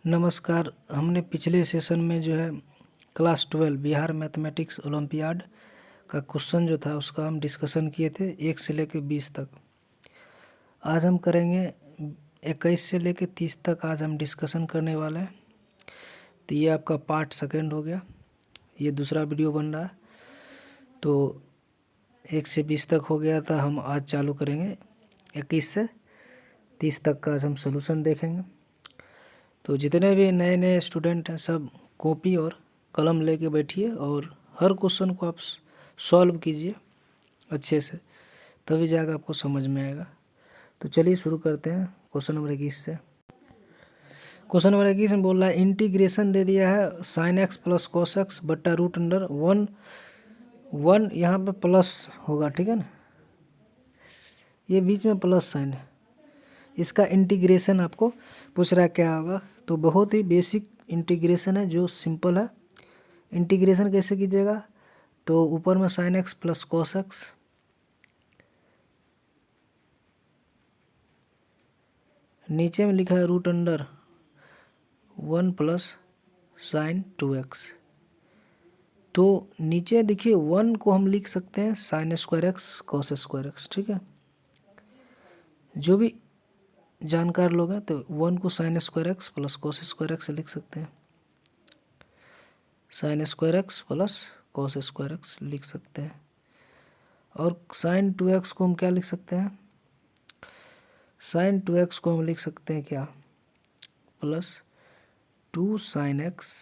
नमस्कार। हमने पिछले सेशन में जो है क्लास 12 बिहार मैथमेटिक्स ओलंपियाड का क्वेश्चन जो था उसका हम डिस्कशन किए थे 1 से लेकर 20 तक। आज हम करेंगे 21 से लेकर 30 तक। आज हम डिस्कशन करने वाले हैं। तो ये आपका पार्ट सेकंड हो गया, ये दूसरा वीडियो बन रहा है। तो 1 से 20 तक हो गया था, हम आज चालू करेंगे 21 से 30 तक का। आज हम सोल्यूशन देखेंगे। तो जितने भी नए नए स्टूडेंट हैं सब कॉपी और कलम लेके बैठिए और हर क्वेश्चन को आप सॉल्व कीजिए अच्छे से, तभी जाकर आपको समझ में आएगा। तो चलिए शुरू करते हैं क्वेश्चन नंबर 21 से। क्वेश्चन नंबर 21 में बोल रहा है इंटीग्रेशन दे दिया है sine x plus cos x बट्टा रूट अंडर वन वन, यहाँ पे प्लस होगा, ठीक है ना, ये बीच में प्लस साइन है। इसका इंटीग्रेशन आपको पूछ रहा है क्या होगा। तो बहुत ही बेसिक इंटीग्रेशन है जो सिंपल है। इंटीग्रेशन कैसे कीजिएगा, तो ऊपर में sine x plus cos x, नीचे में लिखा है root under 1 plus sign 2x। तो नीचे देखिए 1 को हम लिख सकते हैं sine square x cos square x, ठीक है। जो भी जानकार लोग हैं तो 1 को sine square x plus cos square x लिख सकते हैं, sine square x plus cos square x लिख सकते हैं। और साइन 2x को हम क्या लिख सकते हैं, साइन 2x को हम लिख सकते हैं क्या, plus 2 sine x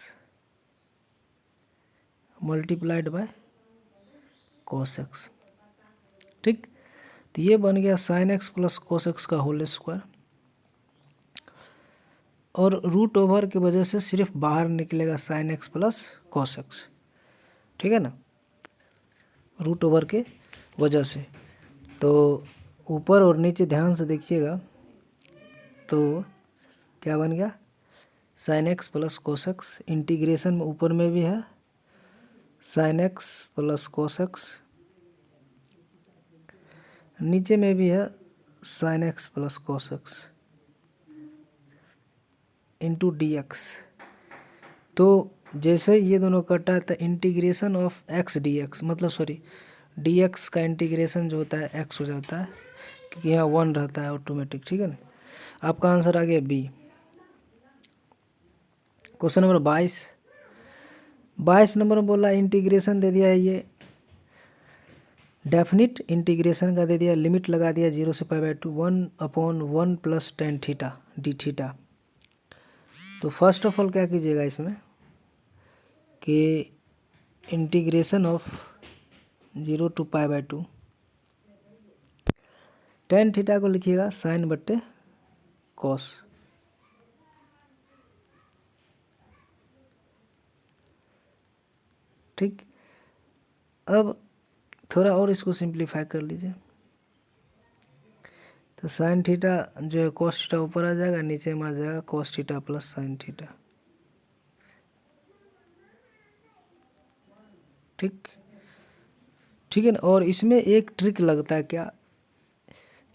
multiplied by cos x, ठीक। तो ये बन गया sine x plus cos x का होल स्क्वायर। और रूट ओवर की वजह से सिर्फ बाहर निकलेगा sine x plus cos x, ठीक है ना, रूट ओवर के वजह से। तो ऊपर और नीचे ध्यान से देखिएगा, तो क्या बन गया sine x plus cos x. Integration में ऊपर में भी है sine x plus cos x, नीचे में भी है sine x plus cos x into D x. तो जैसे ये दोनों कटा है तो integration of x D x, मतलब सॉरी डी एक्स का इंटीग्रेशन जो होता है एक्स हो जाता है, क्योंकि यहाँ 1 रहता है ऑटोमेटिक, ठीक है ना। आपका आंसर आ गया बी। क्वेश्चन नंबर 22 नंबर में बोला इंटीग्रेशन दे दिया है, ये डेफिनिट इंटीग्रेशन का दे दिया, लिमिट लगा दिया 0 से π/2 1/1 plus tan theta d theta. तो फर्स्ट ऑफ ऑल क्या कीजिएगा इसमें कि integration of 0 to π/2 tan theta को लिखिएगा साइन बट्टे कॉस, ठीक। अब थोड़ा और इसको सिंप्लीफाई कर लीजिए, तो साइन थीटा जो है कॉस थीटा ऊपर आ जाएगा, नीचे में आ जाएगा cos theta plus sine theta, ठीक, ठीक है ना। और इसमें एक ट्रिक लगता है क्या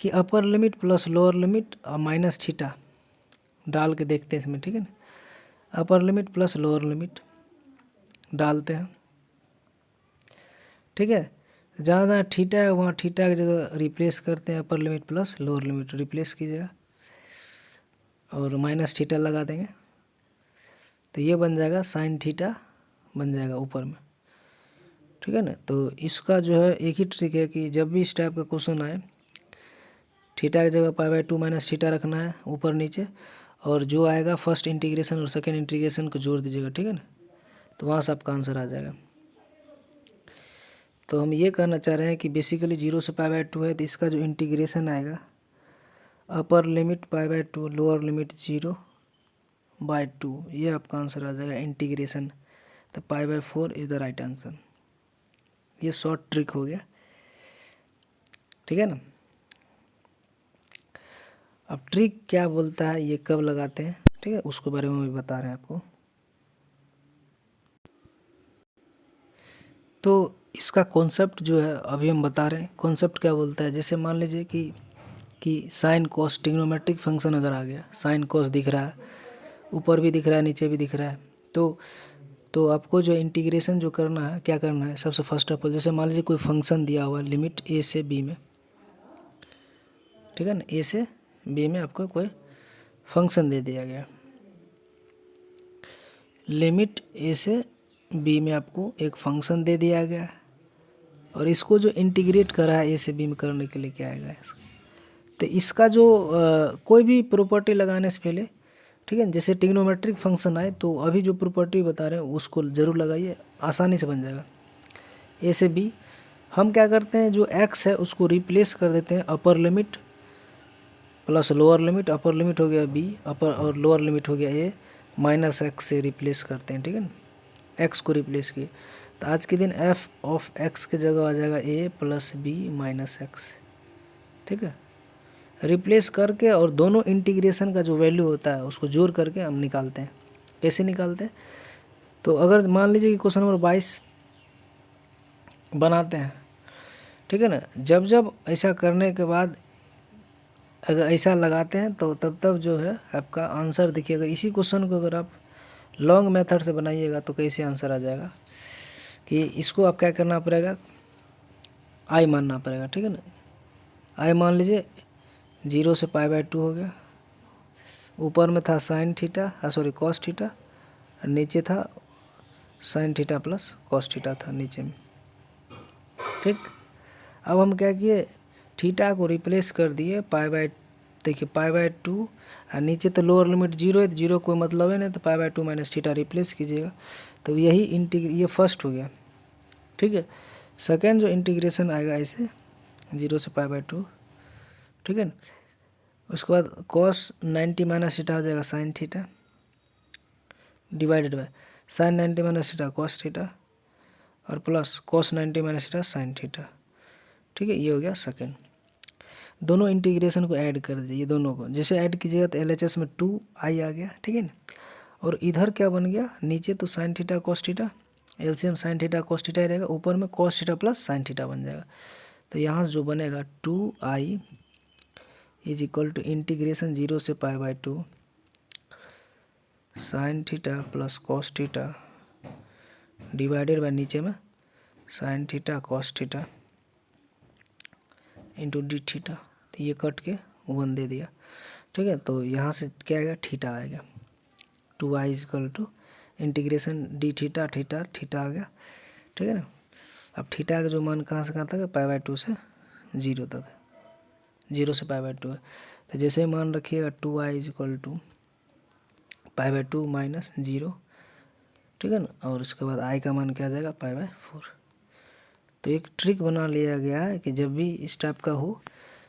कि अपर लिमिट प्लस लोअर लिमिट और माइनस थीटा डाल के देखते हैं इसमें, ठीक है ना। अपर लिमिट प्लस लोअर लिमिट डालते हैं, ठीक है। जहाँ जहाँ थीटा है वहाँ थीटा की जगह रिप्लेस करते हैं, upper limit plus lower limit replace कीजिएगा और माइनस थीटा लगा देंगे, तो ये बन जाएगा साइन थीटा बन जाएगा ऊपर में, ठीक है ना। तो इसका जो है एक ही ट्रिक है कि जब भी इस टाइप का क्वेश्चन आए, थीटा की जगह π/2 माइनस थीटा रखना है ऊपर नीचे, और जो आएगा फर्स्ट इंटीग्रेशन और सेकेंड इंटीग्रेशन को जोड़ दीजिएगा, ठीक है ना। तो वहाँ से आपका आंसर आ जाएगा। तो हम ये कहना चाह रहे हैं कि बेसिकली 0 से π/2 है, तो इसका जो इंटीग्रेशन आएगा अपर लिमिट π/2 लोअर लिमिट 0/2, ये आपका आंसर आ जाएगा इंटीग्रेशन। तो π/4 इज द राइट आंसर। ये शॉर्ट ट्रिक हो गया, ठीक है ना। अब ट्रिक क्या बोलता है, ये कब लगाते हैं, ठीक है, उसके बारे में भी बता रहे हैं आपको। तो इसका कॉन्सेप्ट जो है अभी हम बता रहे हैं। कॉन्सेप्ट क्या बोलता है, जैसे मान लीजिए कि साइन कॉस ट्रिग्नोमेट्रिक फंक्शन अगर आ गया, साइन कॉस दिख रहा है ऊपर भी दिख रहा है नीचे भी दिख रहा है। तो आपको जो इंटीग्रेशन जो करना है, क्या करना है, सबसे फर्स्ट ऑफ ऑल जैसे मान लीजिए कोई फंक्शन दिया हुआ है लिमिट ए से बी में, ठीक है ना, ए से बी में आपको कोई फंक्शन दे दिया गया, लिमिट ए से बी में आपको एक फंक्शन दे दिया गया, और इसको जो इंटीग्रेट करा है ए से बी में करने के लिए क्या आएगा इसका, तो इसका जो कोई भी प्रॉपर्टी लगाने से पहले, ठीक है, जैसे ट्रिग्नोमेट्रिक फंक्शन आए तो अभी जो प्रॉपर्टी बता रहे हैं उसको ज़रूर लगाइए, आसानी से बन जाएगा। ए से बी हम क्या करते हैं, जो एक्स है उसको रिप्लेस कर देते हैं upper limit plus lower limit, upper limit हो गया बी अपर और लोअर लिमिट हो गया ए, माइनस एक्स से रिप्लेस करते हैं, ठीक है ना, एक्स को रिप्लेस किए, तो आज के दिन एफ ऑफ एक्स की जगह आ जाएगा ए प्लस बी माइनस एक्स, ठीक है, रिप्लेस करके और दोनों इंटीग्रेशन का जो वैल्यू होता है उसको जोड़ करके हम निकालते हैं। कैसे निकालते हैं, तो अगर मान लीजिए कि क्वेश्चन नंबर 22 बनाते हैं, ठीक है ना, जब जब ऐसा करने के बाद अगर ऐसा लगाते हैं तो तब जो है आपका आंसर देखिएगा। इसी क्वेश्चन को अगर आप लॉन्ग मेथड से बनाइएगा तो कैसे आंसर आ जाएगा, कि इसको आप क्या करना पड़ेगा, आई मानना पड़ेगा, ठीक है ना, आई मान लीजिए 0 से π/2 हो गया, ऊपर में था sine theta sorry cos theta, और नीचे था sign theta plus cos theta था नीचे में, ठीक। अब हम क्या किए, थीटा को रिप्लेस कर दिए देखिए π/2, और नीचे तो लोअर लिमिट 0 है, तो 0 कोई मतलब है नहीं, तो π/2 माइनस थीटा रिप्लेस कीजिएगा, तो यही ये फर्स्ट हो गया, ठीक है। सेकेंड जो इंटीग्रेशन आएगा ऐसे 0 से π/2, ठीक है ना, उसके बाद कॉस 90 माइनस थीटा हो जाएगा sine theta divided by sine 90 minus theta cos theta, और plus cos 90 minus theta sine theta, ठीक है, ये हो गया सेकेंड। दोनों इंटीग्रेशन को ऐड कर दीजिए, दोनों को जैसे ऐड कीजिएगा तो LHS में 2i आ गया, ठीक है ना, और इधर क्या बन गया, नीचे तो sine theta cos theta, LCM sine theta cos theta ही रहेगा, ऊपर में cos theta plus sine theta बन जाएगा, तो यहाँ जो बनेगा 2i is equal to integration 0 से π/2 sine theta plus cos theta divided by नीचे में sine theta cos theta into d theta, तो ये कट के 1 दे दिया, ठीक है, तो यहाँ से क्या आएगा, थीटा आएगा, 2i is equal to integration d theta theta theta आ गया, ठीक है ना। अब थीटा का जो मान कहाँ से कहाँ तक है, π/2 से 0 तक, 0 से π/2 है, तो जैसे ही मान रखिएगा 2i is equal to π/2 minus 0, ठीक है ना, और उसके बाद i का मान क्या आ जाएगा, π/4। तो एक ट्रिक बना लिया गया है कि जब भी इस टाइप का हो,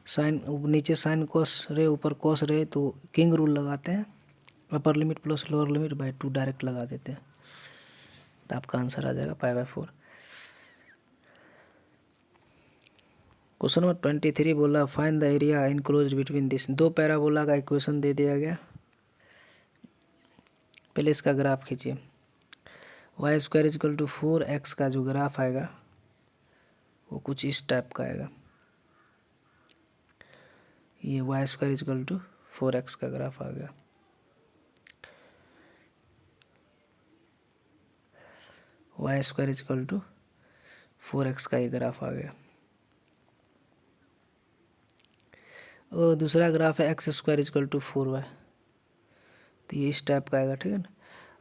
साइन नीचे साइन कॉस रहे ऊपर कॉस रहे तो किंग रूल लगाते हैं, upper limit plus lower limit by 2 direct लगा देते हैं, तो आपका आंसर आ जाएगा π/4। क्वेश्चन नंबर 23 बोला find the area enclosed between this, दो पैराबोला का इक्वेशन दे दिया गया, पहले इसका ग्राफ खींचिए, y² is equal to 4x का जो ग्राफ आएगा वो कुछ इस टाइप का आएगा, ये y² is equal to 4x का ग्राफ आ गया, y² is equal to 4x का ये ग्राफ आ गया, और दूसरा ग्राफ है x² is equal to 4y, तो ये इस टाइप का आएगा, ठीक है ना।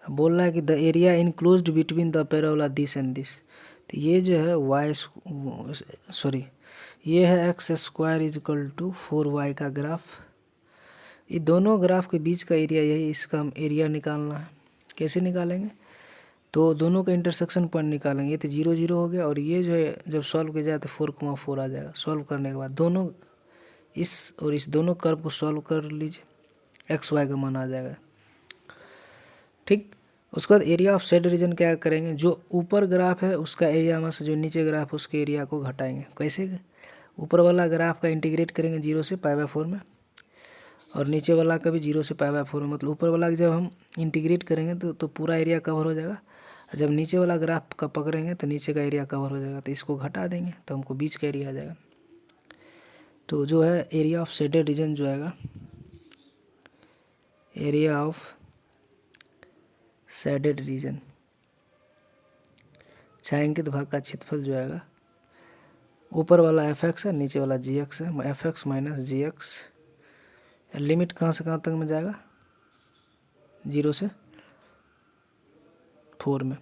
बोल रहा है कि the area enclosed between the parabola this and this, तो ये जो है ये है x² is equal to 4y का ग्राफ, ये दोनों ग्राफ के बीच का एरिया यही, इसका हम एरिया निकालना है। कैसे निकालेंगे, तो दोनों का इंटरसेक्शन पॉइंट निकालेंगे, ये तो 0 0 हो गया, और ये जो है जब सॉल्व किया जाए तो 4,4 आ जाएगा। सॉल्व करने के बाद दोनों इस और इस दोनों कर्व को सॉल्व कर लीजिए, XY का मान आ जाएगा, ठीक। उसके बाद एरिया ऑफ सेड रीजन क्या करेंगे, जो ऊपर ग्राफ है उसका एरिया में से जो नीचे ग्राफ है उसके एरिया को घटाएंगे। कैसे, ऊपर वाला ग्राफ का इंटीग्रेट करेंगे 0 से π/4 में, और नीचे वाला का भी 0 से π/4 में, मतलब ऊपर वाला जब हम इंटीग्रेट करेंगे तो पूरा एरिया कवर हो जाएगा, और जब नीचे वाला ग्राफ का पकड़ेंगे तो नीचे का एरिया कवर हो जाएगा, तो इसको घटा देंगे तो हमको बीच का एरिया आ जाएगा। तो जो है एरिया ऑफ शेडेड रीजन जो आएगा, एरिया ऑफ शेडेड रीजन, छायांकित भाग का क्षेत्रफल जो आएगा, ऊपर वाला एफ एक्स है, नीचे वाला जी एक्स है, एफ एक्स माइनस जी एक्स। लिमिट कहाँ से कहाँ तक में जाएगा, 0 से 4 में।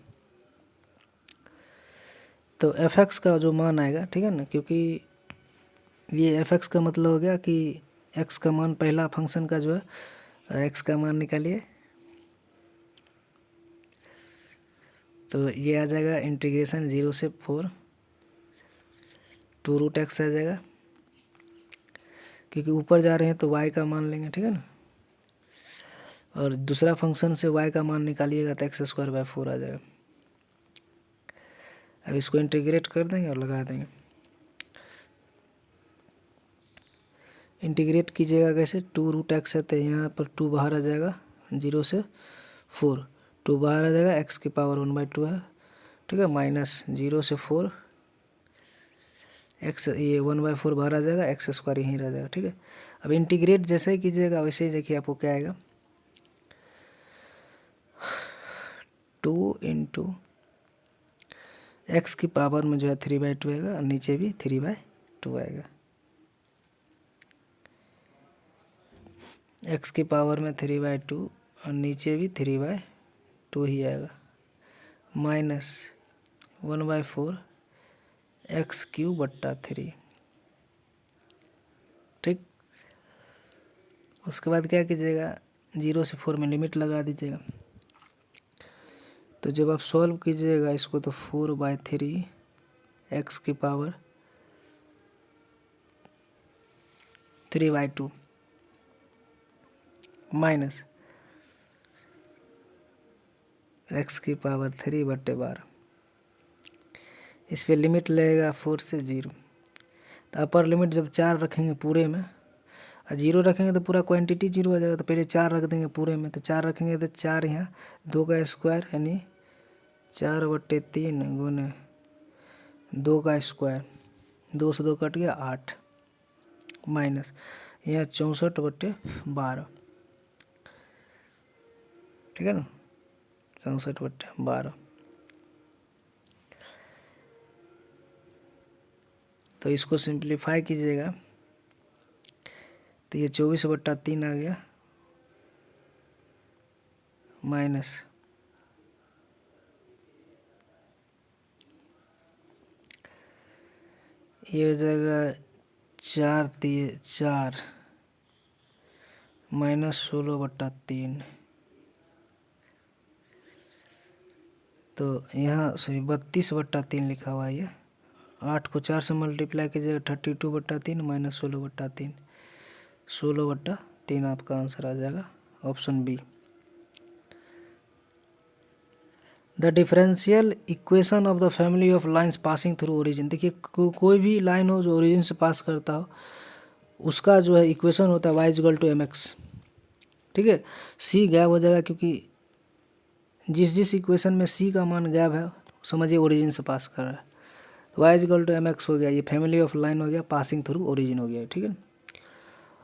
तो एफ एक्स का जो मान आएगा, ठीक है ना, क्योंकि ये एफ एक्स का मतलब हो गया कि एक्स का मान, पहला फंक्शन का जो है एक्स का मान निकालिए, तो ये आ जाएगा इंटीग्रेशन 0 से 4 2 रूट एक्स आ जाएगा, क्योंकि ऊपर जा रहे हैं तो y का मान लेंगे, ठीक है ना। और दूसरा फंक्शन से y का मान निकालिएगा तो एक्स स्क्वायर बाय 4 आ जाएगा। अब इसको इंटीग्रेट कर देंगे और लगा देंगे। इंटीग्रेट कीजिएगा कैसे, 2 रूट एक्स है तो यहाँ पर 2 बाहर आ जाएगा, 0 से 4 2 बाहर आ जाएगा, x की पावर 1/2 है, ठीक है, माइनस 0 से 4 एक्स, ये 1/4 बाहर आ जाएगा, एक्स स्क्वायर यहीं रह जाएगा, ठीक है। अब इंटीग्रेट जैसे ही कीजिएगा वैसे ही देखिए आपको क्या आएगा, 2 इंटू एक्स की पावर में जो है 3/2 आएगा, और नीचे भी 3/2 आएगा। एक्स की पावर में 3/2 और नीचे भी 3/2 ही आएगा, माइनस 1/4 एक्स क्यूब बट्टा 3, ठीक। उसके बाद क्या कीजिएगा, 0 से 4 में लिमिट लगा दीजिएगा। तो जब आप सॉल्व कीजिएगा इसको तो 4/3 एक्स की पावर 3/2 माइनस एक्स की पावर 3/12, इस पे लिमिट लगेगा 4 से 0। तो अपर लिमिट जब 4 रखेंगे पूरे में और 0 रखेंगे तो पूरा क्वांटिटी 0 आ जाएगा, तो पहले 4 रख देंगे पूरे में, तो 4 रखेंगे तो 4 यहाँ 2 का स्क्वायर यानी 4/3 गुने 2 का स्क्वायर, 2 से 2 कट गया 8, माइनस यहाँ 64/12, ठीक है ना, 64/12। तो इसको सिंप्लीफाई कीजिएगा तो ये 24/3 आ गया, माइनस ये हो जाएगा 4 माइनस 16/3, तो यहाँ सॉरी 32/3 लिखा हुआ है। ये 8 को 4 से मल्टीप्लाई कीजिएगा 32/3 माइनस 16/3, 16/3 आपका आंसर आ जाएगा, option B. The differential equation of the family of lines passing through origin. देखिए कोई भी लाइन हो जो ओरिजिन से पास करता हो उसका जो है इक्वेशन होता है y=mx, ठीक है। c गैप हो जाएगा क्योंकि जिस इक्वेशन में c का मान गैप है समझिए ओरिजिन से पास कर रहा है, तो y=mx हो गया, ये फैमिली ऑफ लाइन हो गया, पासिंग थ्रू ओरिजिन हो गया, ठीक है।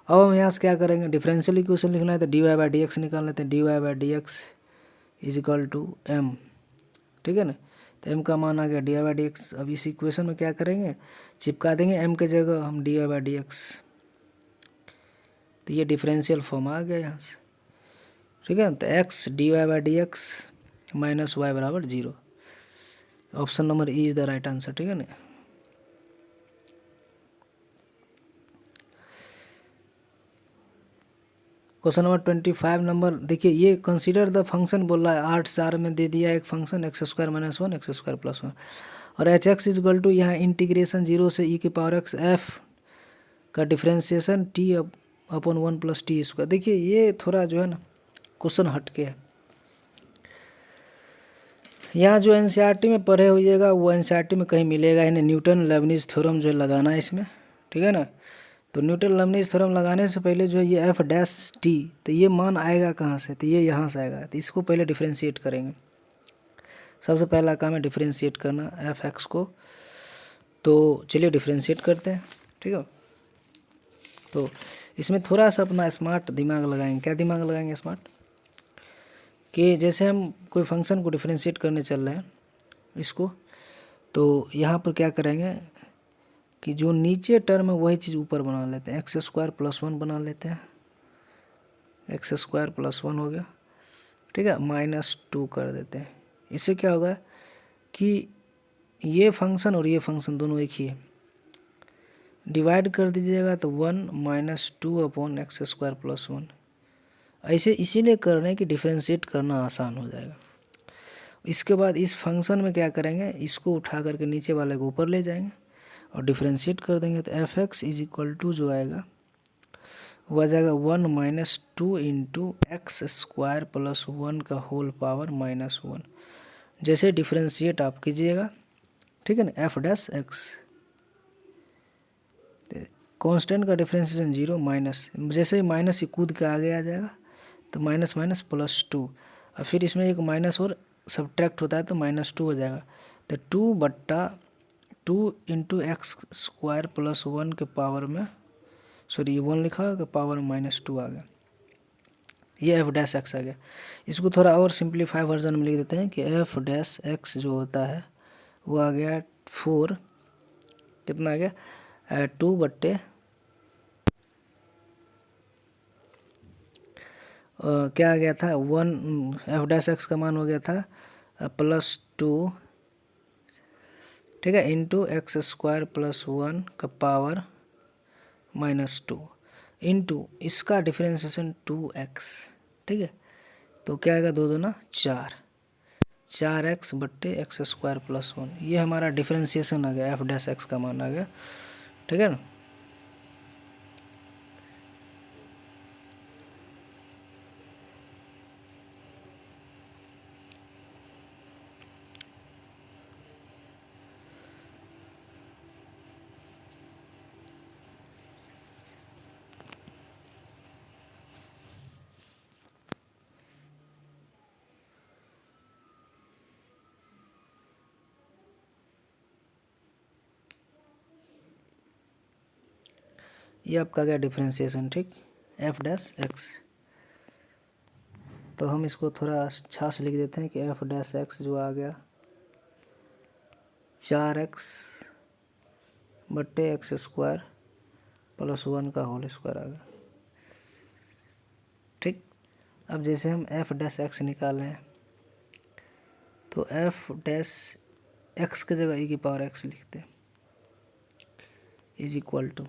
अब हम यहाँ से क्या करेंगे, डिफरेंशियल इक्वेशन लिखना है तो dy/dx निकाल लेते हैं, dy/dx = m, ठीक है ना। तो m का मान आ गया dy/dx। अब इस इक्वेशन में क्या करेंगे, चिपका देंगे m के जगह हम dy/dx, तो ये डिफरेंशियल फॉर्म आ गया यहाँ से, ठीक है। तो x dy/dx माइनस y बराबर 0, option number E is the right answer, ठीक है ना। क्वेश्चन नंबर 25 नंबर देखिए, ये कंसीडर द फंक्शन बोल रहा है 8 से R में दे दिया एक फंक्शन x² - 1 x² + 1 और hx = यहाँ इंटीग्रेशन 0 से e⁻x f का डिफ्रेंसिएशन t/1 + t²। देखिए ये थोड़ा जो है ना क्वेश्चन हटके है, यहाँ जो एनसीईआरटी में पढ़े होइएगा वो एनसीईआरटी में कहीं मिलेगा ही नहीं। न्यूटन लेबनीज थ्योरम जो लगाना है इसमें, ठीक है ना। तो न्यूटन लेबनीज थ्योरम लगाने से पहले जो है ये f'(t) तो ये मान आएगा कहाँ से, तो ये यहाँ से आएगा, तो इसको पहले डिफ्रेंशिएट करेंगे। सबसे पहला काम है डिफ्रेंशिएट करना f(x) को, तो चलिए डिफ्रेंशिएट करते हैं, ठीक है। तो इसमें थोड़ा सा अपना स्मार्ट दिमाग लगाएंगे। क्या दिमाग लगाएंगे, स्मार्ट। कि जैसे हम कोई फंक्शन को डिफरेंशिएट करने चल रहे हैं इसको, तो यहाँ पर क्या करेंगे कि जो नीचे टर्म है वही चीज़ ऊपर बना लेते हैं, एक्स स्क्वायर प्लस वन बना लेते हैं, एक्स स्क्वायर प्लस वन हो गया, ठीक है, माइनस टू कर देते हैं। इससे क्या होगा कि ये फंक्शन और ये फंक्शन दोनों एक ही है, डिवाइड कर दीजिएगा तो one minus two upon x square plus one. ऐसे इसीलिए कर रहे हैं कि डिफ्रेंशिएट करना आसान हो जाएगा। इसके बाद इस फंक्शन में क्या करेंगे, इसको उठा करके नीचे वाले को ऊपर ले जाएंगे और डिफ्रेंशिएट कर देंगे, तो f x is equal to जो आएगा वो आ जाएगा one minus two into x square plus one का होल पावर माइनस वन। जैसे डिफ्रेंशिएट आप कीजिएगा, ठीक है ना, एफ डैश एक्स, कांस्टेंट का डिफ्रेंशिएशन जीरो, माइनस, जैसे ही माइनस ही कूद के आगे आ जाएगा तो माइनस माइनस प्लस टू, और फिर इसमें एक माइनस और सब्ट्रैक्ट होता है तो माइनस टू हो जाएगा, तो टू बट्टा to into x square plus one के पावर में, सॉरी ये वन लिखा होगा, पावर माइनस टू आ गया, ये एफ डैश एक्स आ गया। इसको थोड़ा और सिंप्लीफाई वर्जन में लिख देते हैं कि एफ डैश एक्स जो होता है वो आ गया फोर, कितना आ गया, टू बट्टे क्या आ गया था, वन, एफ डैश एक्स का मान हो गया था प्लस टू, ठीक है, into x square plus one का पावर माइनस टू, इंटू इसका डिफरेंशिएशन टू एक्स, ठीक है, तो क्या आएगा, दो दो ना चार, चार एक्स बट्टे एक्स स्क्वायर प्लस वन, ये हमारा डिफरेंशिएशन आ गया, एफ डैश एक्स का मान आ गया, ठीक है ना। ये आपका गया डिफरेंशिएशन, ठीक, एफ डैश एक्स। तो हम इसको थोड़ा अच्छा से लिख देते हैं कि एफ डैश एक्स जो आ गया चार एक्स बट्टे एक्स स्क्वायर प्लस वन का होल स्क्वायर आ गया, ठीक। अब जैसे हम एफ डैश एक्स निकालें हैं तो एफ डैश एक्स की जगह ई की पावर एक्स लिखते हैं, is equal to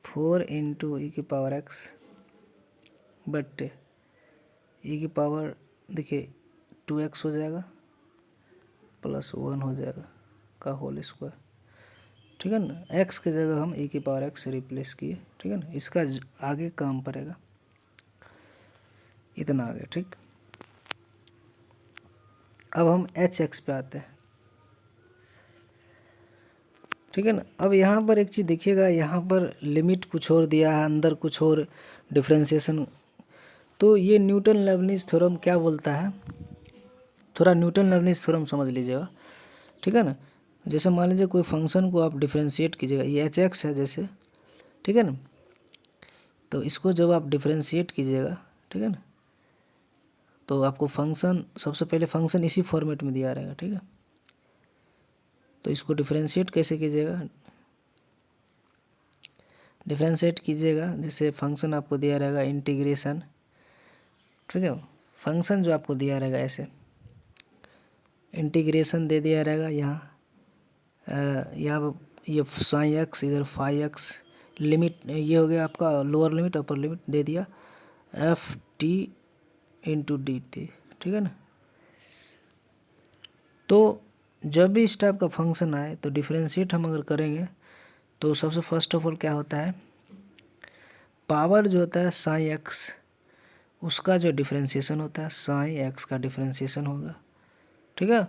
four into e की पावर एक्स बट्टे ई की पावर, देखिए टू एक्स हो जाएगा प्लस वन हो जाएगा का होल स्क्वायर, ठीक है ना। एक्स की जगह हम ई की पावर एक्स रिप्लेस किए, ठीक है ना, इसका आगे काम पड़ेगा, इतना आ गया, ठीक। अब हम एच एक्स पे आते हैं, ठीक है ना। अब यहाँ पर एक चीज़ देखिएगा, यहाँ पर लिमिट कुछ और दिया है, अंदर कुछ और डिफ्रेंशिएशन, तो ये न्यूटन लेबनिज थ्योरम क्या बोलता है, थोड़ा न्यूटन लेबनिज थ्योरम समझ लीजिएगा, ठीक है ना। जैसे मान लीजिए कोई फंक्शन को आप डिफ्रेंशिएट कीजिएगा, ये एच एक्स है जैसे, ठीक है ना, तो इसको जब आप डिफ्रेंशिएट कीजिएगा, ठीक है ना, तो आपको फंक्शन, सबसे पहले फंक्शन इसी फॉर्मेट में दिया रहेगा, ठीक है। तो इसको डिफ्रेंशिएट कैसे कीजिएगा, डिफ्रेंशिएट कीजिएगा, जैसे फंक्शन आपको दिया रहेगा इंटीग्रेशन, ठीक है, फंक्शन जो आपको दिया रहेगा ऐसे इंटीग्रेशन दे दिया रहेगा, यहाँ ये साइन एक्स, इधर फाई एक्स, लिमिट ये हो गया आपका लोअर लिमिट अपर लिमिट दे दिया, F T into D T, ठीक है ना। तो जब भी इस टाइप का फंक्शन आए तो डिफ्रेंशिएट हम अगर करेंगे तो सबसे फर्स्ट ऑफ ऑल क्या होता है, पावर जो होता है साइन एक्स, उसका जो डिफ्रेंशिएशन होता है साइन एक्स का डिफ्रेंशिएशन होगा, ठीक है।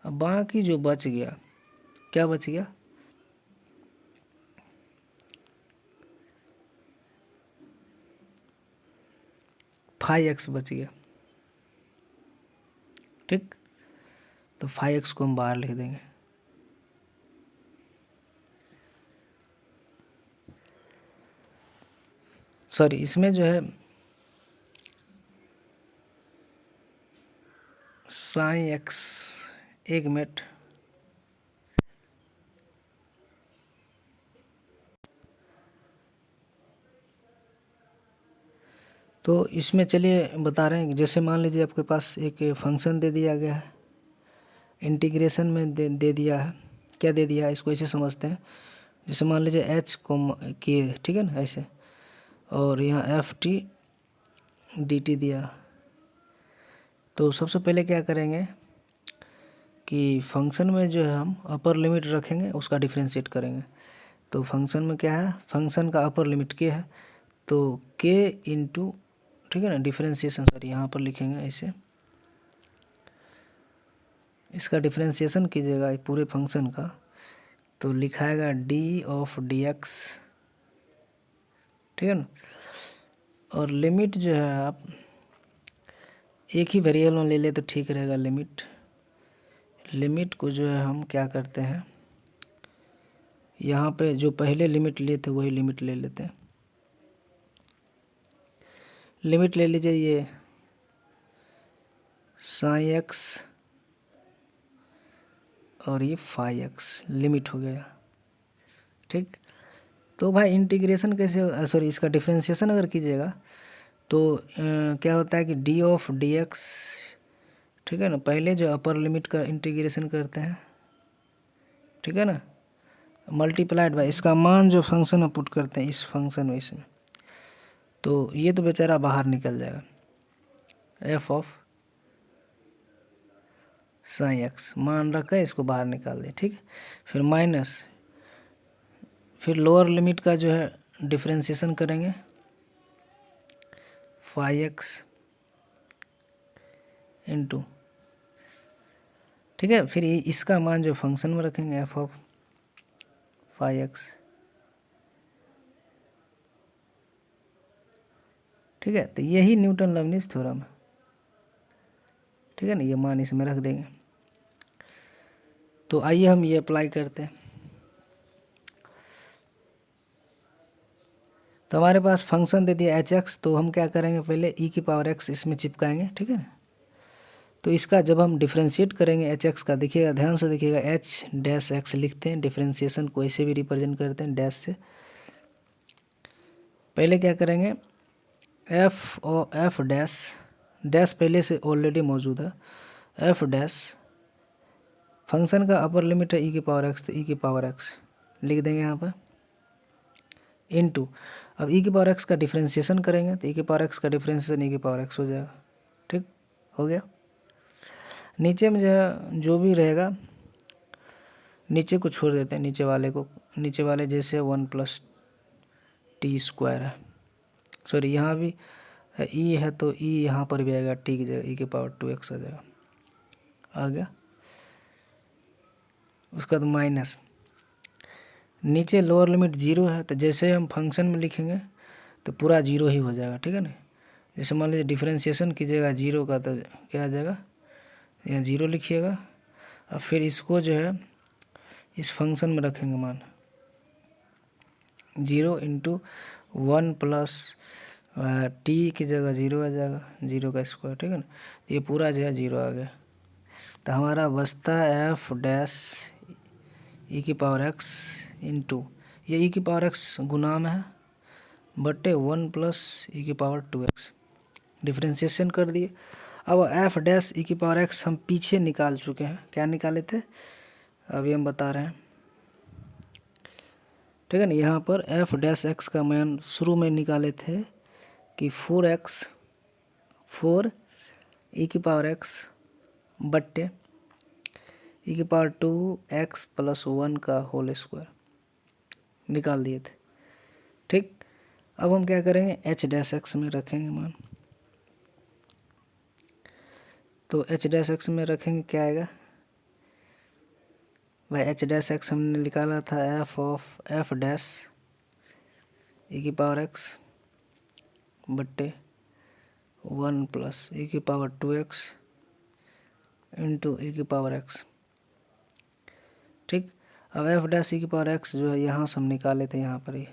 अब बाकी जो बच गया, क्या बच गया, फाइव एक्स बच गया, ठीक। तो फाइव एक्स को हम बाहर लिख देंगे, सॉरी इसमें जो है साइन एक्स, एक मिनट, तो इसमें चलिए बता रहे हैं, जैसे मान लीजिए आपके पास एक फंक्शन दे दिया गया है, इंटीग्रेशन में दे दिया है, क्या दे दिया है इसको ऐसे समझते हैं, जैसे मान लीजिए एच को किए, ठीक है ना, ऐसे, और यहाँ एफ टी डी टी दिया। तो सबसे पहले क्या करेंगे कि फंक्शन में जो है हम अपर लिमिट रखेंगे, उसका डिफ्रेंशिएट करेंगे। तो फंक्शन में क्या है, फंक्शन का अपर लिमिट के है, तो के इंटू, ठीक है ना, डिफ्रेंशिएशन, सॉरी यहाँ पर लिखेंगे ऐसे, इसका डिफ्रेंशिएशन कीजिएगा पूरे फंक्शन का, तो लिखाएगा डी ऑफ डी एक्स, ठीक है ना। और लिमिट जो है आप एक ही वेरिएबल में ले ले तो ठीक रहेगा। लिमिट को जो है हम क्या करते हैं, यहाँ पे जो पहले लिमिट लिए थे वही लिमिट ले लेते हैं। लिमिट ले लीजिए, ये साइन एक्स और ये फाई एक्स लिमिट हो गया, ठीक। तो भाई इंटीग्रेशन कैसे, सॉरी इसका डिफ्रेंशिएशन अगर कीजिएगा तो क्या होता है कि डी ऑफ डी एक्स, ठीक है ना, पहले जो अपर लिमिट का इंटीग्रेशन करते हैं, ठीक है ना, मल्टीप्लाइड बाय इसका मान जो फंक्शन में पुट करते हैं इस फंक्शन में, इसमें, तो ये तो बेचारा बाहर निकल जाएगा, एफ ऑफ साइन एक्स मान रखा है, इसको बाहर निकाल दें, ठीक है। फिर माइनस, फिर लोअर लिमिट का जो है डिफ्रेंशिएशन करेंगे, फाई एक्स इंटू, ठीक है, फिर इसका मान जो फंक्शन में रखेंगे एफ ऑफ फाई एक्स, ठीक है। तो यही न्यूटन लवनीज थ्योरम है, ठीक है ना, ये मान इसमें रख देंगे। तो आइए हम ये अप्लाई करते हैं। तो हमारे पास फंक्शन दे दिया एच एक्स, तो हम क्या करेंगे, पहले ई की पावर एक्स इसमें चिपकाएंगे, ठीक है। तो इसका जब हम डिफ्रेंशिएट करेंगे एच एक्स का, देखिएगा ध्यान से देखिएगा, एच डैश एक्स लिखते हैं, डिफ्रेंशिएशन को ऐसे भी रिप्रेजेंट करते हैं डैश से। पहले क्या करेंगे, एफ और एफ डैश, डैश पहले से ऑलरेडी मौजूद है, एफ डैश फंक्शन का अपर लिमिट है ई की पावर एक्स, तो ई की पावर एक्स लिख देंगे यहाँ पर, इनटू, अब ई की पावर एक्स का डिफ्रेंशिएशन करेंगे तो ई की पावर एक्स का डिफ्रेंशिएशन ई की पावर एक्स हो जाएगा, ठीक हो गया। नीचे में जो है जो भी रहेगा, नीचे को छोड़ देते हैं, नीचे वाले को, नीचे वाले जैसे 1+t² है, सॉरी यहाँ भी ई है तो ई यहाँ पर भी आएगा, टी की जगह ई की पावर 2x आ जाएगा, आ गया। उसका बाद माइनस, नीचे लोअर लिमिट 0 है, तो जैसे हम फंक्शन में लिखेंगे तो पूरा 0 ही हो जाएगा, ठीक है ना। जैसे मान लीजिए डिफ्रेंशिएशन कीजिएगा 0 का, तो क्या आ जाएगा, यहाँ 0 लिखिएगा, और फिर इसको जो है इस फंक्शन में रखेंगे मान 0 इंटू 1+t की जगह 0 आ जाएगा, 0 का स्क्वायर, ठीक है ना। तो ये पूरा जो है 0 आ गया, तो हमारा बचता है एफ डैश ई की पावर एक्स इंटू, ये ई की पावर एक्स गुना में है, बटे 1+e की पावर 2x, डिफ्रेंशिएशन कर दिए। अब एफ डैश ई की पावर एक्स हम पीछे निकाल चुके हैं, क्या निकाले थे अभी हम बता रहे हैं, ठीक है ना। यहाँ पर एफ डैश एक्स का मान शुरू में निकाले थे कि 4x, 4 ई की पावर एक्स बट्टे ई की पावर 2x + 1 का होल स्क्वायर निकाल दिए थे, ठीक। अब हम क्या करेंगे, एच डैश एक्स में रखेंगे मान, तो एच डैश एक्स में रखेंगे क्या आएगा भाई, एच डैश एक्स हमने निकाला था एफ ऑफ एफ डैश ई की पावर एक्स बट्टे 1+e की पावर 2x इंटू ई की पावर एक्स, ठीक। अब एफ डैश ई की पावर एक्स जो है यहाँ से हम निकाले थे, यहाँ पर ही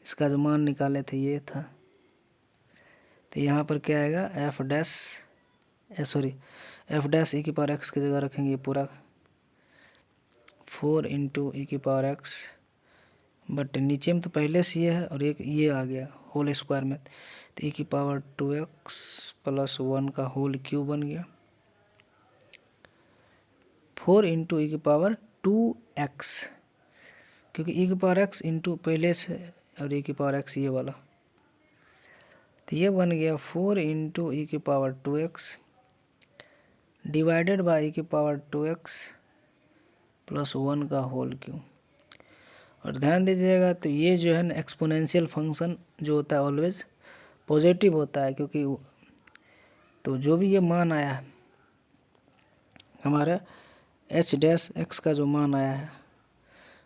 इसका जो मान निकाले थे ये था, तो यहाँ पर क्या आएगा, F dash sorry F dash ई की पावर एक्स की जगह रखेंगे ये पूरा 4 इंटू ई की पावर एक्स, बट नीचे में तो पहले से ये है और एक ये आ गया होल स्क्वायर में, तो ई की पावर 2x प्लस 1 का होल क्यूब बन गया 4 इंटू ई की पावर 2x, क्योंकि ई की पावर x इंटू पहले से और ई की पावर x ये वाला, तो ये बन गया 4 इंटू ई की power 2x divided by E की पावर 2x प्लस 1 का होल क्यूब। और ध्यान दीजिएगा तो ये जो है ना एक्सपोनेंशियल फंक्शन जो होता है ऑलवेज पॉजिटिव होता है, क्योंकि तो जो भी ये मान आया है हमारा एच डैश एक्स का जो मान आया है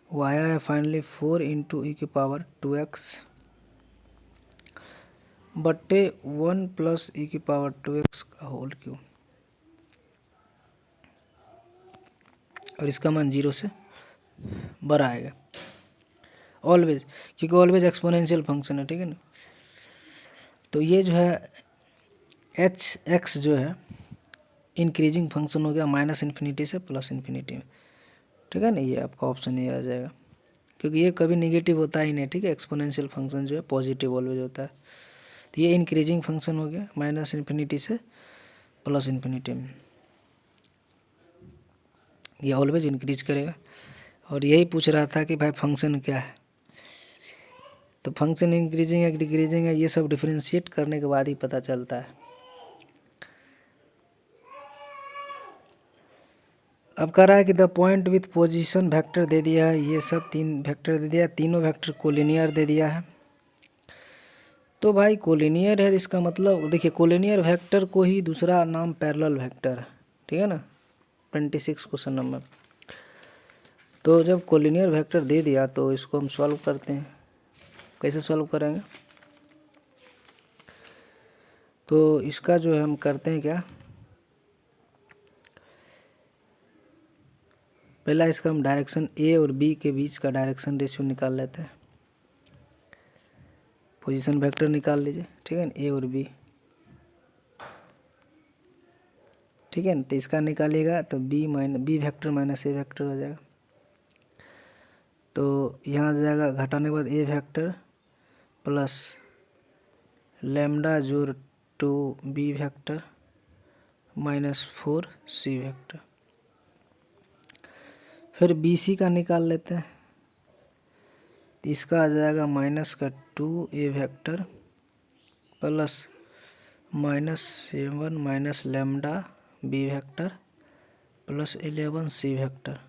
वो आया है फाइनली 4 इंटू ई की पावर 2x बट्टे 1 प्लस ई की पावर 2x का होल क्यूब, और इसका मान 0 से बड़ा आएगा ऑलवेज, क्योंकि ऑलवेज एक्सपोनेंशियल फंक्शन है, ठीक है ना। तो ये जो है एच एक्स जो है इंक्रीजिंग फंक्शन हो गया माइनस इन्फिनिटी से प्लस इन्फिनिटी में, ठीक है ना। ये आपका ऑप्शन ये आ जाएगा, क्योंकि ये कभी नेगेटिव होता ही नहीं, ठीक है। एक्सपोनेंशियल फंक्शन जो है पॉजिटिव ऑलवेज होता है, तो ये इंक्रीजिंग फंक्शन हो गया माइनस इन्फिनिटी से प्लस इन्फिनिटी में, ये ऑलवेज इंक्रीज करेगा। और यही पूछ रहा था कि भाई फंक्शन क्या है, तो फंक्शन इंक्रीजिंग है डिक्रीजिंग है ये सब डिफरेंशिएट करने के बाद ही पता चलता है। अब कह रहा है कि the point with position vector दे दिया है, ये सब 3 वेक्टर दे दिया है, तीनों वेक्टर कोलिनियर दे दिया है। तो भाई कोलिनियर है, इसका मतलब देखिए कोलिनियर वेक्टर को ही दूसरा नाम पैरेलल वेक्टर है, ठीक है ना। 26 क्वेश्चन नंबर। तो जब कोलिनियर वेक्टर दे दिया तो इसको हम सॉल्व करते हैं, कैसे सॉल्व करेंगे। तो इसका जो है हम करते हैं क्या, पहला इसका हम डायरेक्शन ए और बी के बीच का डायरेक्शन रेशियो निकाल लेते हैं। पोजीशन वेक्टर निकाल लीजिए, ठीक है ना, ए और बी, ठीक है ना। तो इसका निकालिएगा तो बी वेक्टर माइनस ए वेक्टर हो जाएगा। तो यहाँ आ जाएगा घटाने के बाद ए वेक्टर प्लस लैम्डा जोड़ 2 B vector minus 4 C vector. फिर बी सी का निकाल लेते हैं, तो इसका आ जाएगा माइनस का 2 a vector plus minus 7 minus lambda b vector plus 11 c vector,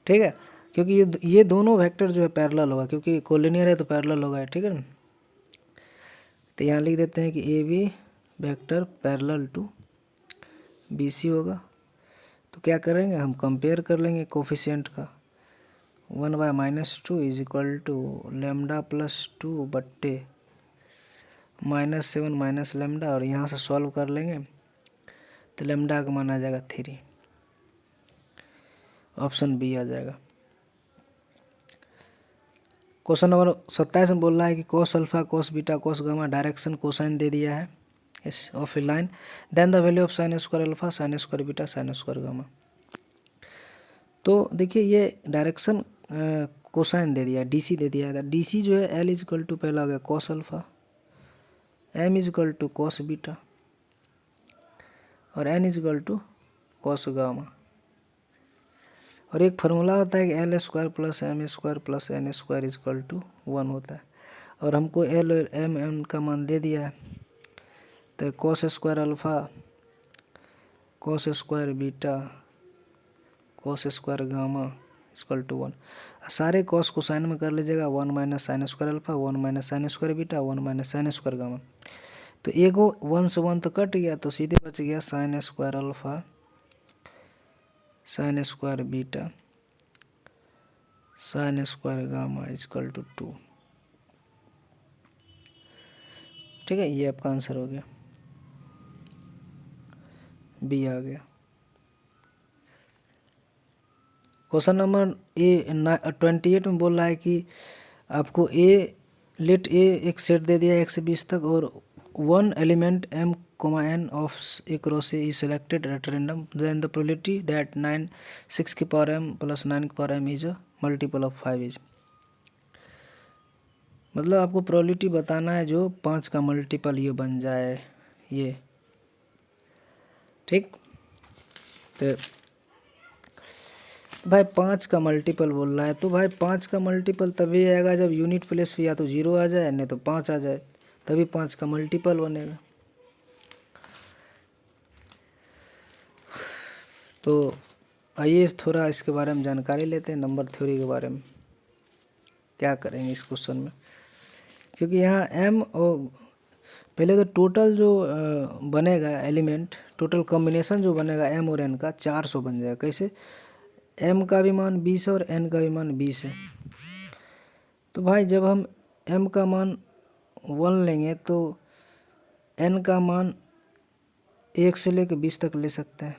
ठीक है। क्योंकि ये दोनों वेक्टर जो है पैरेलल होगा, क्योंकि कोलिनियर है तो पैरेलल होगा, ठीक है ना। तो यहाँ लिख देते हैं कि A B vector parallel to B C होगा। तो क्या करेंगे हम कंपेयर कर लेंगे कोफिशिएंट का, 1/-2 is equal to lambda plus 2 बट्टे -7 माइनस लैम्डा, और यहाँ से सॉल्व कर लेंगे तो लैम्डा का मान आ जाएगा 3, ऑप्शन बी आ जाएगा। क्वेश्चन नंबर 27 में बोल रहा है कि cos alpha cos beta cos gamma direction cosine दे दिया है इस of a line, then the value of sine square alpha sine square beta sine square gamma. तो देखिए ये डायरेक्शन कोसाइन दे दिया, डीसी दे दिया है। डीसी जो है एल इज इक्वल टू पहला हो गया cos alpha, m is equal to cos beta और n is equal to cos gamma. और एक फार्मूला होता है कि l square plus m square plus n square is equal to 1 होता है, और हमको एल और एम एन का मान दे दिया है। तो cos square alpha cos square beta cos square gamma equal to 1। सारे कॉस को साइन में कर लीजिएगा, 1 minus sine square alpha 1 minus sine square beta 1 minus sine square gamma. तो एगो 1 से 1 तो कट गया, तो सीधे बच गया sine square alpha sine square beta sine square gamma equal to 2, ठीक है। ये आपका आंसर हो गया, बी आ गया। क्वेश्चन नंबर 28 में बोल रहा है कि आपको लेट ए एक सेट दे दिया 1 से 20 तक, और one element m comma n of a cross A is selected at random, then the probability that 9 6 की पावर m plus 9 की power m is a multiple of 5 is, मतलब आपको प्रोबेबिलिटी बताना है जो 5 का मल्टीपल ये बन जाए ये, ठीक। तो भाई 5 का मल्टीपल बोल रहा है, तो भाई 5 का मल्टीपल तभी आएगा जब यूनिट प्लेस पे या तो 0 आ जाए नहीं तो 5 आ जाए, तभी 5 का मल्टीपल बनेगा। तो आइए थोड़ा इसके बारे में जानकारी लेते हैं, नंबर थ्योरी के बारे में क्या करेंगे इस क्वेश्चन में, क्योंकि यहाँ m और पहले तो टोटल जो बनेगा एलिमेंट, टोटल कॉम्बिनेशन जो बनेगा m और n का 400 बन जाएगा। कैसे? m का भी मान 20 है और n का भी मान 20 है। तो भाई जब हम m का मान 1 लेंगे तो n का मान 1 से लेकर 20 तक ले सकते हैं,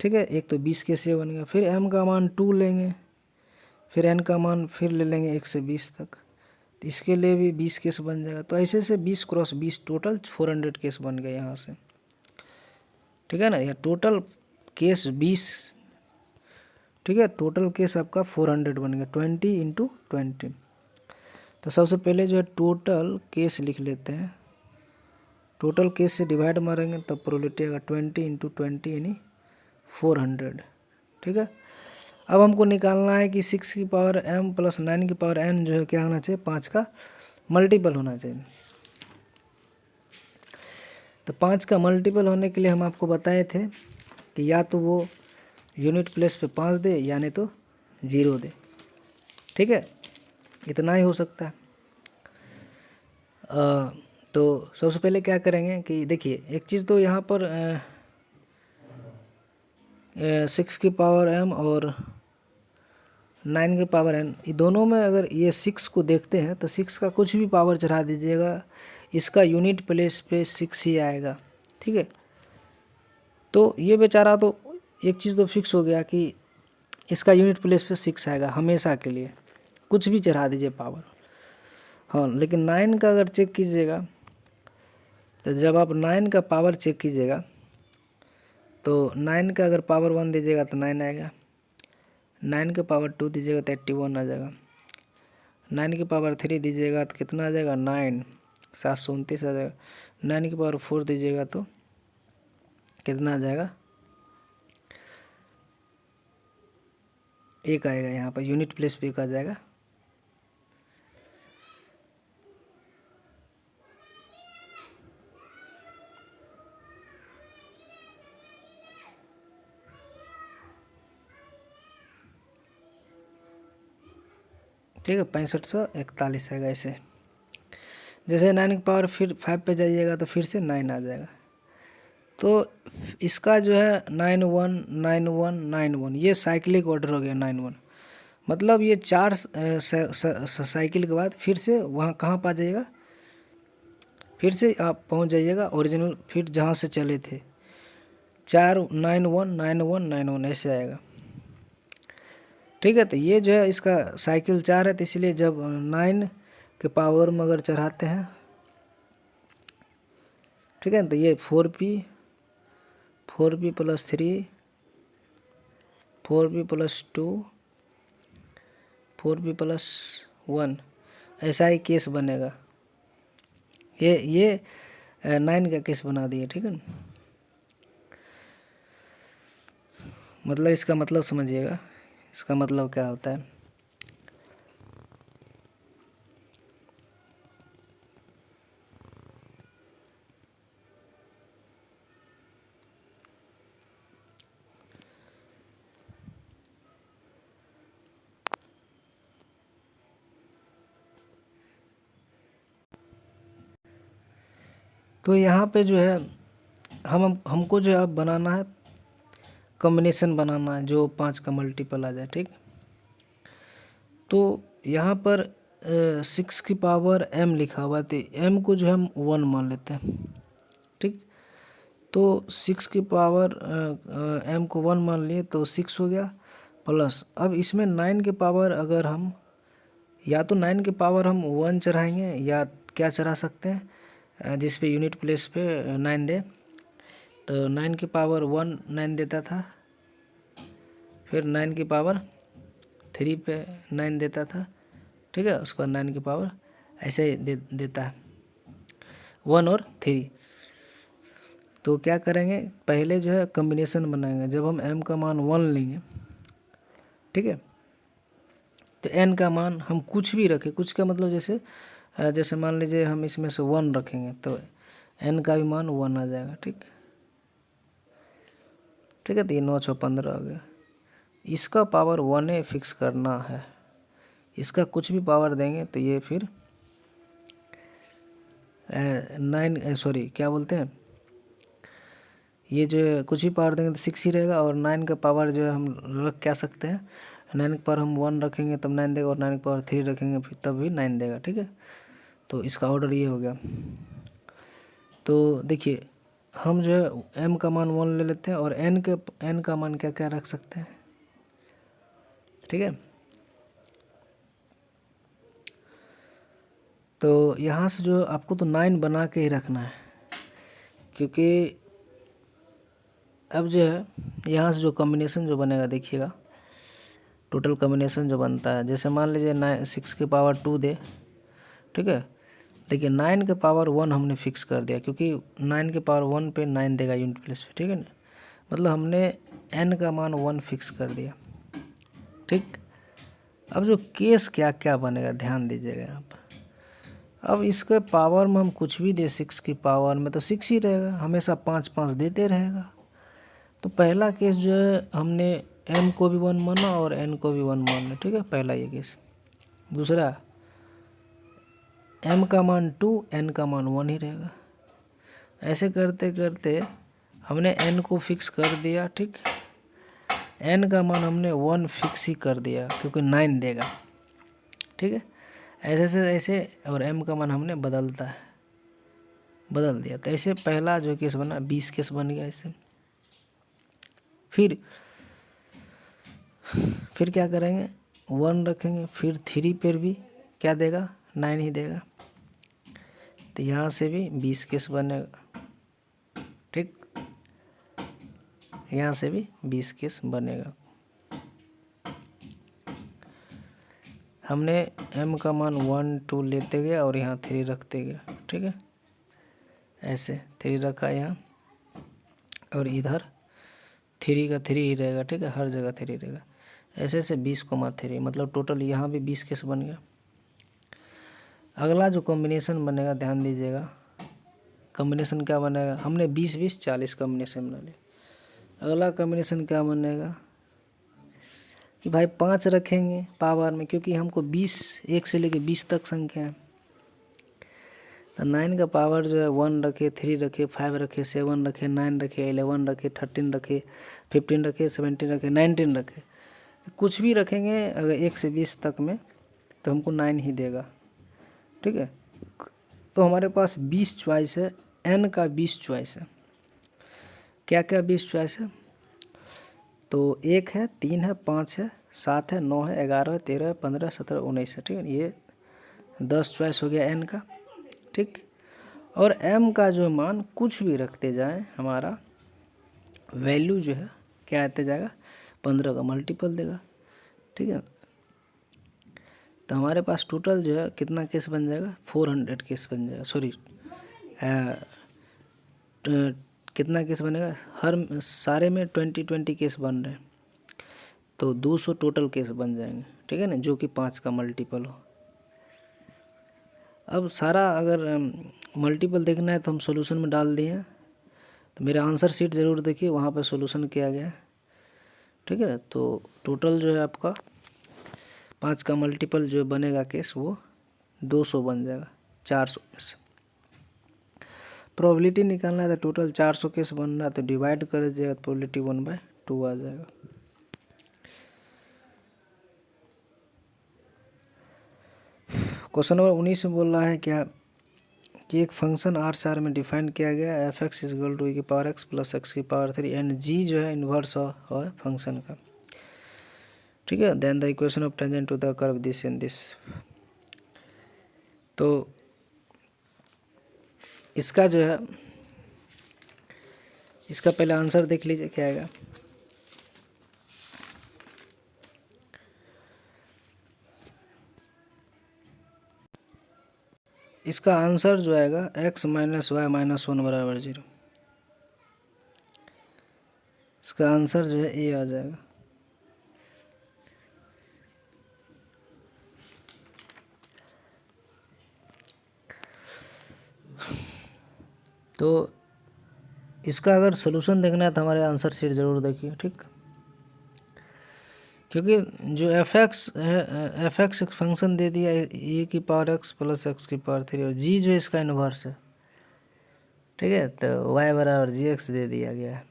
ठीक है। एक तो 20 कैसे बनेगा, फिर m का मान 2 लेंगे, फिर n का मान फिर ले लेंगे 1 से 20 तक, तो इसके लिए भी 20 केस बन जाएगा। तो ऐसे से 20 क्रॉस 20 टोटल 400 केस बन गए यहाँ से, ठीक है ना। यह टोटल केस 20, ठीक है, टोटल केस आपका 400 बन गया, 20 इंटू 20। तो सबसे पहले जो है टोटल केस लिख लेते हैं, टोटल केस से डिवाइड मारेंगे तब प्रोबेबिलिटी आएगा 20 इंटू 20 यानी 400, ठीक है। अब हमको निकालना है कि 6 की पावर m प्लस 9 की पावर n जो है क्या होना चाहिए, 5 का मल्टीपल होना चाहिए। तो 5 का मल्टीपल होने के लिए हम आपको बताए थे कि या तो वो यूनिट प्लेस पे 5 दे या नहीं तो 0 दे, ठीक है, इतना ही हो सकता है। तो सबसे पहले क्या करेंगे कि देखिए एक चीज़ तो यहाँ पर 6 की पावर m और 9 की पावर n, ये दोनों में अगर ये 6 को देखते हैं तो 6 का कुछ भी पावर चढ़ा दीजिएगा, इसका यूनिट प्लेस पे 6 ही आएगा, ठीक है। तो ये बेचारा तो एक चीज़ तो फिक्स हो गया कि इसका यूनिट प्लेस पे 6 आएगा हमेशा के लिए, कुछ भी चढ़ा दीजिए पावर। हाँ, लेकिन 9 का अगर चेक कीजिएगा तो जब आप 9 का पावर चेक कीजिएगा तो 9 का अगर पावर 1 दीजिएगा तो 9 आएगा, 9 के पावर 2 दीजिएगा तो 81 आ जाएगा, 9 की पावर 3 दीजिएगा तो कितना आ जाएगा 9, 729 आ जाएगा, 9 की पावर 4 दीजिएगा तो कितना आ जाएगा, 1 आएगा, यहाँ पर यूनिट प्लेस पे 1 आ जाएगा। ठीक है, 6541 आएगा ऐसे। जैसे 9 की पावर फिर 5 पे जाइएगा तो फिर से 9 आ जाएगा। तो इसका जो है 919191 ये साइक्लिक ऑर्डर हो गया 91, मतलब ये 4 साइकिल के बाद फिर से वहाँ कहाँ पा जाइएगा, फिर से आप पहुँच जाइएगा ओरिजिनल फिर जहाँ से चले थे, 4919191 ऐसे आएगा, ठीक है। तो ये जो है इसका साइकिल 4 है, तो इसलिए जब 9 के पावर में अगर चढ़ाते हैं, ठीक है, तो ये 4p plus 3, 4p plus 2, 4p plus 1 ऐसा ही केस बनेगा। ये 9 का केस बना दिए, ठीक है ना। मतलब इसका मतलब समझिएगा, इसका मतलब क्या होता है। तो यहाँ पे जो है हमको जो है अब बनाना है कॉम्बिनेशन बनाना है जो 5 का मल्टीपल आ जाए, ठीक। तो यहाँ पर 6 की पावर m लिखा हुआ है, तो m को जो है हम 1 मान लेते हैं, ठीक। तो 6 की पावर m को 1 मान लिए तो 6 हो गया, प्लस अब इसमें 9 के पावर अगर हम या तो 9 के पावर हम 1 चढ़ाएंगे या क्या चढ़ा सकते हैं जिस पे यूनिट प्लेस पे 9 दे, तो 9 की पावर 1 9 देता था, फिर 9 की पावर 3 पे 9 देता था, ठीक है। उसके बाद 9 की पावर ऐसे ही देता है 1 और 3। तो क्या करेंगे, पहले जो है कम्बिनेशन बनाएंगे। जब हम m का मान 1 लेंगे, ठीक है, तो n का मान हम कुछ भी रखें, कुछ का मतलब जैसे मान लीजिए हम इसमें से 1 रखेंगे तो n का भी मान 1 आ जाएगा, ठीक है। तो ये 9 6 15 आ गया। इसका पावर 1 ही फिक्स करना है, इसका कुछ भी पावर देंगे तो ये फिर 9 सॉरी क्या बोलते हैं, ये जो है कुछ भी पावर देंगे तो 6 ही रहेगा। और 9 का पावर जो है हम रख क्या सकते हैं, 9 के पावर हम 1 रखेंगे तब 9 देगा, और 9 के पावर 3 रखेंगे फिर तब भी 9 देगा, ठीक है। तो इसका ऑर्डर ये हो गया। तो देखिए हम जो है m का मान 1 ले लेते हैं और n का मान क्या क्या रख सकते हैं, ठीक है। तो यहाँ से जो आपको तो 9 बना के ही रखना है, क्योंकि अब जो है यहाँ से जो कॉम्बिनेशन जो बनेगा देखिएगा, टोटल कॉम्बिनेशन जो बनता है, जैसे मान लीजिए 6 की पावर 2 दे, ठीक है। देखिए 9 के पावर 1 हमने फिक्स कर दिया, क्योंकि 9 के पावर 1 पे 9 देगा यूनिट प्लेस पे, ठीक है ना। मतलब हमने n का मान 1 फिक्स कर दिया, ठीक। अब जो केस क्या क्या बनेगा ध्यान दीजिएगा यहाँ पर। अब इसके पावर में हम कुछ भी दे, 6 की पावर में तो 6 ही रहेगा, हमेशा 5 5 देते रहेगा। तो पहला केस जो है हमने m को भी 1 माना और n को भी 1 माना, ठीक है, पहला ये केस। दूसरा m का मान 2, n का मान 1 ही रहेगा। ऐसे करते करते हमने n को फिक्स कर दिया, ठीक। n का मान हमने 1 फिक्स ही कर दिया क्योंकि 9 देगा, ठीक है। ऐसे से ऐसे, और m का मान हमने बदल दिया। तो ऐसे पहला जो केस बना 20 केस बन गया ऐसे। फिर क्या करेंगे, 1 रखेंगे, फिर 3 पर भी क्या देगा, 9 ही देगा। तो यहाँ से भी 20 केस बनेगा, ठीक। यहाँ से भी 20 केस बनेगा। हमने m का मान 1 2 लेते गए और यहाँ 3 रखते गए, ठीक है। ऐसे 3 रखा यहाँ, और इधर 3 का 3 ही रहेगा, ठीक है, हर जगह 3 रहेगा। ऐसे से 20 को 3, मतलब टोटल यहाँ भी 20 केस बन गया। अगला जो कॉम्बिनेशन बनेगा ध्यान दीजिएगा, कॉम्बिनेशन क्या बनेगा, हमने 20 20 40 कॉम्बिनेशन बना लिया। अगला कॉम्बिनेशन क्या बनेगा कि भाई 5 रखेंगे पावर में, क्योंकि हमको 20 1 से लेके 20 तक संख्या है। तो 9 का पावर जो है 1 रखे, 3 रखे, 5 रखे, 7 रखे, 9 रखे, 11 रखे, 13 रखे, 15 रखे, 17 रखे, 19 रखे। कुछ भी रखेंगे अगर 1 से 20 तक में तो हमको 9 ही देगा, ठीक है। तो हमारे पास 20 चॉइस है, n का 20 चॉइस है। क्या क्या 20 चॉइस है, तो 1 है, 3 है, 5 है, 7 है, 9 है, 11 है, 13 है, 15 17 19 है, ठीक है। ये 10 चॉइस हो गया n का, ठीक। और m का जो मान कुछ भी रखते जाएं, हमारा वैल्यू जो है क्या आते जाएगा, 15 का मल्टीपल देगा, ठीक है। तो हमारे पास टोटल जो है कितना केस बन जाएगा, 400 केस बन जाएगा, सॉरी कितना केस बनेगा, हर सारे में 20 केस बन रहे हैं, तो 200 टोटल केस बन जाएंगे, ठीक है ना, जो कि 5 का मल्टीपल हो। अब सारा अगर मल्टीपल देखना है तो हम सॉल्यूशन में डाल दिए हैं, तो मेरा आंसर शीट ज़रूर देखिए, वहाँ पे सॉल्यूशन किया गया है, ठीक है। तो टोटल जो है आपका 5 का मल्टीपल जो बनेगा केस वो 200 बन जाएगा, 400 केस। प्रोबेबिलिटी निकालना है तो टोटल 400 केस बन रहा है, तो डिवाइड कर दीजिएगा तो प्रोबेबिलिटी 1/2 आ जाएगा। क्वेश्चन नंबर 19 में बोल रहा है क्या कि एक फंक्शन आर से आर में डिफाइन किया गया f x is equal to e की पावर x प्लस x की पावर 3 एंड g जो है इन्वर्स है फंक्शन का, ठीक है। Then the equation of tangent to the curve this and this. तो इसका जो है, इसका पहले आंसर देख लीजिए क्या आएगा। इसका आंसर जो आएगा x माइनस वाई माइनस 1 बराबर 0। इसका आंसर जो है ये आ जाएगा। तो इसका अगर सलूशन देखना है तो हमारे आंसर शीट ज़रूर देखिए, ठीक। क्योंकि जो एफ एक्स एक फंक्शन दे दिया ए की पावर x प्लस एक्स की पावर 3 और जी जो इसका इन्वर्स है, ठीक है। तो y बराबर जी एक्स दे दिया गया है,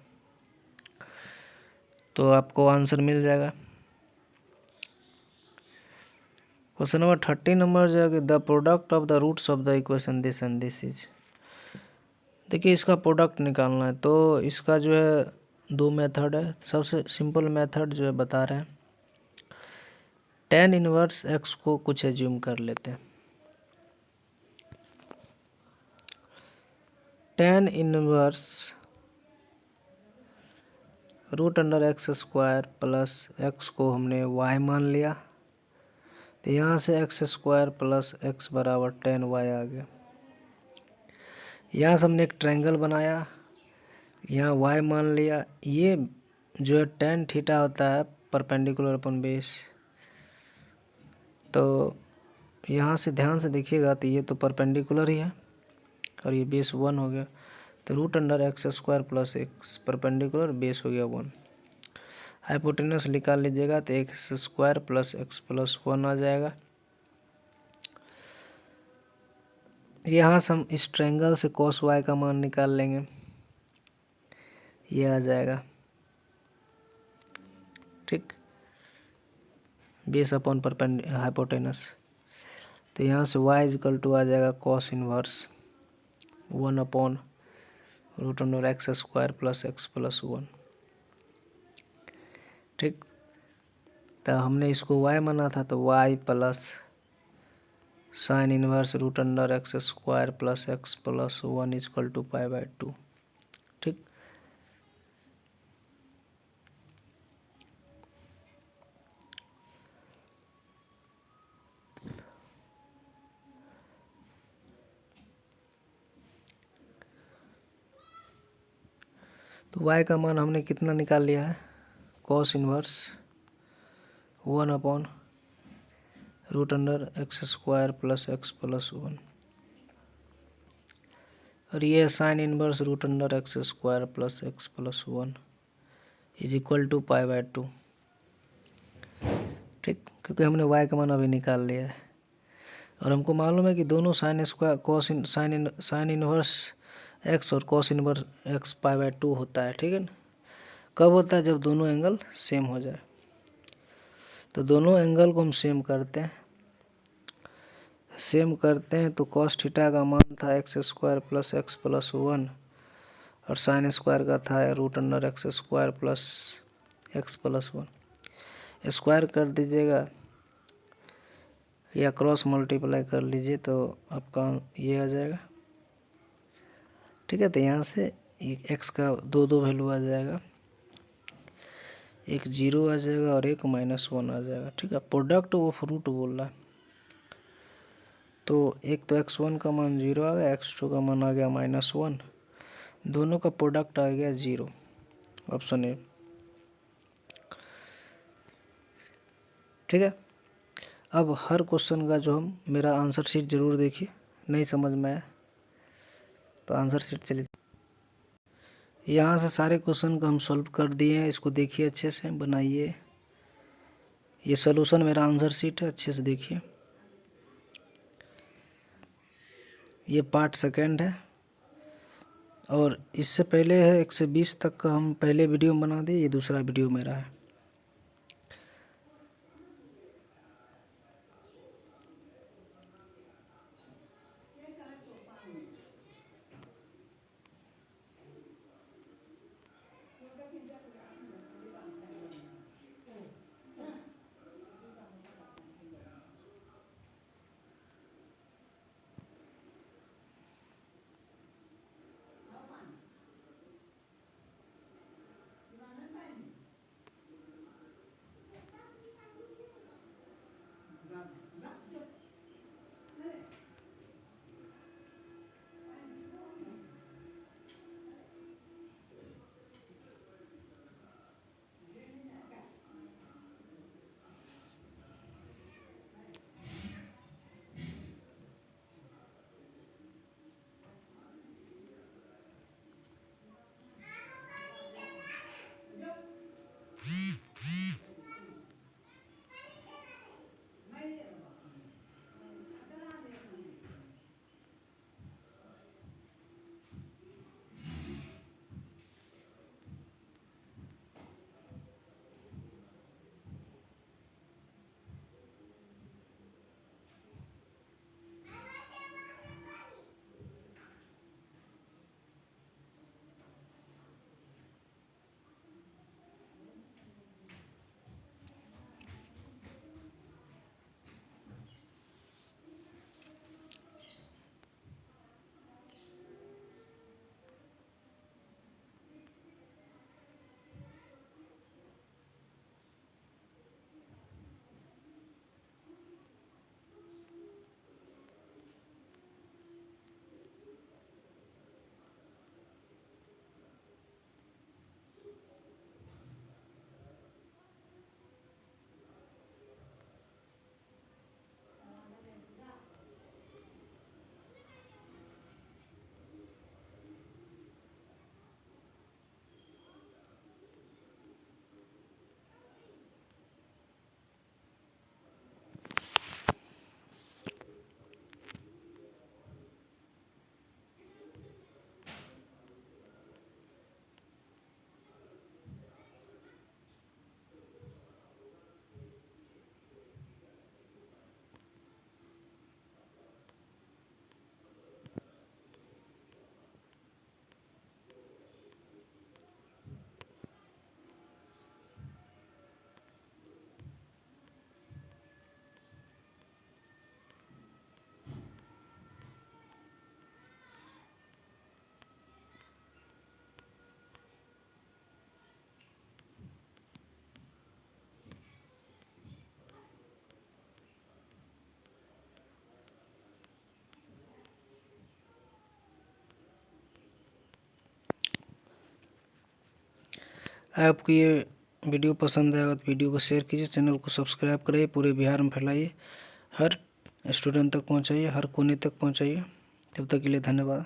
तो आपको आंसर मिल जाएगा। क्वेश्चन नंबर 30 नंबर जो है कि the product of the roots of the equation this and this is. देखिए इसका प्रोडक्ट निकालना है, तो इसका जो है दो मेथड है। सबसे सिंपल मेथड जो है बता रहे हैं, tan इनवर्स x को कुछ एज्यूम कर लेते हैं। tan inverse root under x square plus x को हमने y मान लिया, तो यहाँ से एक्स स्क्वायर प्लस एक्स बराबर tan y आ गया। यहाँ से हमने एक ट्रायंगल बनाया, यहाँ y मान लिया। ये जो है tan थीटा होता है परपेंडिकुलर अपन बेस, तो यहाँ से ध्यान से देखिएगा तो ये तो परपेंडिकुलर ही है और ये बेस 1 हो गया, तो root under x square plus x perpendicular base हो गया 1। हाइपोटेनस निकाल लीजिएगा तो x square plus x plus 1 आ जाएगा। यहाँ से हम इस ट्रायंगल से cos y का मान निकाल लेंगे, ये आ जाएगा, ठीक। बेस अपॉन हाइपोटेनस, तो यहाँ से y इजकल टू आ जाएगा cos inverse 1 upon root under x square plus x plus 1, ठीक। तो हमने इसको y माना था, तो y plus sine inverse root under x square plus x plus 1 equal to π/2, ठीक। तो y का मान हमने कितना निकाल लिया है, cos inverse 1 upon root under x square plus x plus 1, और ये sine inverse root under x square plus x plus 1 is equal to π/2, ठीक। क्योंकि हमने y का मान अभी निकाल लिया है और हमको मालूम है कि दोनों sine square sine inverse x और cos इनवर्स एक्स π/2 होता है, ठीक है ना। कब होता है, जब दोनों एंगल सेम हो जाए। तो दोनों एंगल को हम सेम करते हैं, तो cos थीटा का मान था x square plus x plus 1 और साइन स्क्वायर का था root under x square plus x plus 1। Square कर दीजिएगा या क्रॉस मल्टीप्लाई कर लीजिए तो आपका ये आ जाएगा, ठीक है। तो यहाँ से एक्स का दो वैल्यू आ जाएगा, एक 0 आ जाएगा और एक -1 आ जाएगा, ठीक है। प्रोडक्ट ऑफ रूट बोल रहा है, तो एक तो x1 का मान 0 आ गया, x2 का मान आ गया -1, दोनों का प्रोडक्ट आ गया 0, ऑप्शन ए, ठीक है। अब हर क्वेश्चन का जो हम मेरा आंसर शीट ज़रूर देखिए, नहीं समझ में आया तो आंसर शीट चलिए। यहाँ से सारे क्वेश्चन को हम सॉल्व कर दिए हैं, इसको देखिए अच्छे से बनाइए। ये सॉल्यूशन मेरा आंसर शीट है, अच्छे से देखिए। ये पार्ट सेकंड है और इससे पहले है 1 से 20 तक का हम पहले वीडियो में बना दिए, ये दूसरा वीडियो मेरा है। आपको ये वीडियो पसंद आएगा तो वीडियो को शेयर कीजिए, चैनल को सब्सक्राइब करिए, पूरे बिहार में फैलाइए, हर स्टूडेंट तक पहुंचाइए, हर कोने तक पहुंचाइए। तब तक के लिए धन्यवाद।